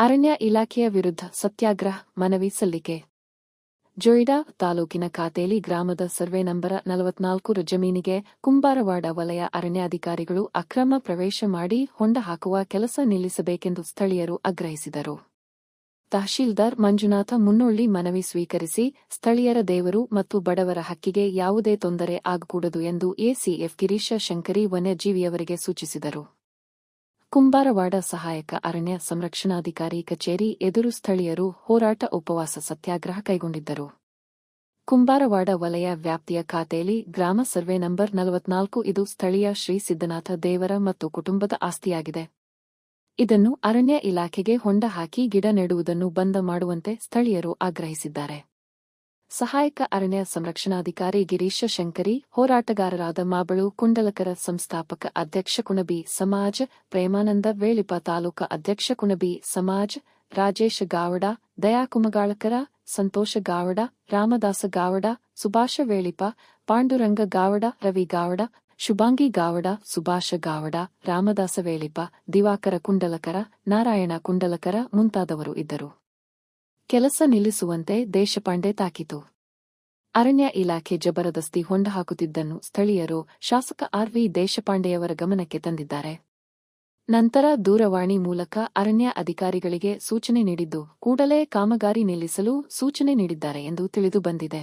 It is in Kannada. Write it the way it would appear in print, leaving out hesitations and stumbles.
ಅರಣ್ಯ ಇಲಾಖೆಯ ವಿರುದ್ಧ ಸತ್ಯಾಗ್ರಹ ಮನವಿ ಸಲ್ಲಿಕೆ. ಜೊಯ್ಡಾ ತಾಲೂಕಿನ ಕಾತೇಲಿ ಗ್ರಾಮದ ಸರ್ವೆ ನಂಬರ 44ರ ಜಮೀನಿಗೆ ಕುಂಬಾರವಾಡ ವಲಯ ಅರಣ್ಯಾಧಿಕಾರಿಗಳು ಅಕ್ರಮ ಪ್ರವೇಶ ಮಾಡಿ ಹೊಂಡ ಹಾಕುವ ಕೆಲಸ ನಿಲ್ಲಿಸಬೇಕೆಂದು ಸ್ಥಳೀಯರು ಆಗ್ರಹಿಸಿದರು. ತಹಶೀಲ್ದಾರ್ ಮಂಜುನಾಥ ಮುನ್ನೋಳ್ಳಿ ಮನವಿ ಸ್ವೀಕರಿಸಿ ಸ್ಥಳೀಯರ ದೇವರು ಮತ್ತು ಬಡವರ ಹಕ್ಕಿಗೆ ಯಾವುದೇ ತೊಂದರೆ ಆಗಕೂಡದು ಎಂದು ಎಸಿಎಫ್ ಗಿರೀಶ ಶಂಕರಿ ವನ್ಯಜೀವಿಯವರಿಗೆ ಸೂಚಿಸಿದರು. ಕುಂಬಾರವಾಡ ಸಹಾಯಕ ಅರಣ್ಯ ಸಂರಕ್ಷಣಾಧಿಕಾರಿ ಕಚೇರಿ ಎದುರು ಸ್ಥಳೀಯರು ಹೋರಾಟ ಉಪವಾಸ ಸತ್ಯಾಗ್ರಹ ಕೈಗೊಂಡಿದ್ದರು. ಕುಂಬಾರವಾಡ ವಲಯ ವ್ಯಾಪ್ತಿಯ ಕಾತೇಲಿ ಗ್ರಾಮ ಸರ್ವೆ ನಂಬರ್ 44 ಇದು ಸ್ಥಳೀಯ ಶ್ರೀ ಸಿದ್ದನಾಥ ದೇವರ ಮತ್ತು ಕುಟುಂಬದ ಆಸ್ತಿಯಾಗಿದೆ. ಇದನ್ನು ಅರಣ್ಯ ಇಲಾಖೆಗೆ ಹೊಂಡ ಹಾಕಿ ಗಿಡ ನೆಡುವುದನ್ನು ಬಂದ ಮಾಡುವಂತೆ ಸ್ಥಳೀಯರು ಆಗ್ರಹಿಸಿದ್ದಾರೆ. ಸಹಾಯಕ ಅರಣ್ಯ ಸಂರಕ್ಷಣಾಧಿಕಾರಿ ಗಿರೀಶ ಶಂಕರಿ, ಹೋರಾಟಗಾರರಾದ ಮಾಬಳು ಕುಂಡಲಕರ ಸಂಸ್ಥಾಪಕ ಅಧ್ಯಕ್ಷ ಕುಣಬಿ ಸಮಾಜ, ಪ್ರೇಮಾನಂದ ವೇಳಿಪ ತಾಲೂಕಾ ಅಧ್ಯಕ್ಷ ಕುಣಬಿ ಸಮಾಜ, ರಾಜೇಶ ಗಾವಡ, ದಯಾಕುಮಗಾಳಕರ, ಸಂತೋಷ ಗಾವಡ, ರಾಮದಾಸ ಗಾವಡ, ಸುಭಾಷ ವೇಳಿಪ, ಪಾಂಡುರಂಗ ಗಾವಡ, ರವಿ ಗಾವಡ, ಶುಭಾಂಗಿ ಗಾವಡ, ಸುಭಾಷ ಗಾವಡ, ರಾಮದಾಸ ವೇಳಿಪ, ದಿವಾಕರ ಕುಂಡಲಕರ, ನಾರಾಯಣ ಕುಂಡಲಕರ ಮುಂತಾದವರು ಇದ್ದರು. ಕೆಲಸ ನಿಲ್ಲಿಸುವಂತೆ ದೇಶಪಾಂಡೆ ತಾಕೀತು. ಅರಣ್ಯ ಇಲಾಖೆ ಜಬರದಸ್ತಿ ಹೊಂಡ ಹಾಕುತ್ತಿದ್ದನ್ನು ಸ್ಥಳೀಯರು ಶಾಸಕ ಆರ್.ವಿ. ದೇಶಪಾಂಡೆಯವರ ಗಮನಕ್ಕೆ ತಂದಿದ್ದಾರೆ. ನಂತರ ದೂರವಾಣಿ ಮೂಲಕ ಅರಣ್ಯ ಅಧಿಕಾರಿಗಳಿಗೆ ಸೂಚನೆ ನೀಡಿದ್ದು ಕೂಡಲೇ ಕಾಮಗಾರಿ ನಿಲ್ಲಿಸಲು ಸೂಚನೆ ನೀಡಿದ್ದಾರೆ ಎಂದು ತಿಳಿದುಬಂದಿದೆ.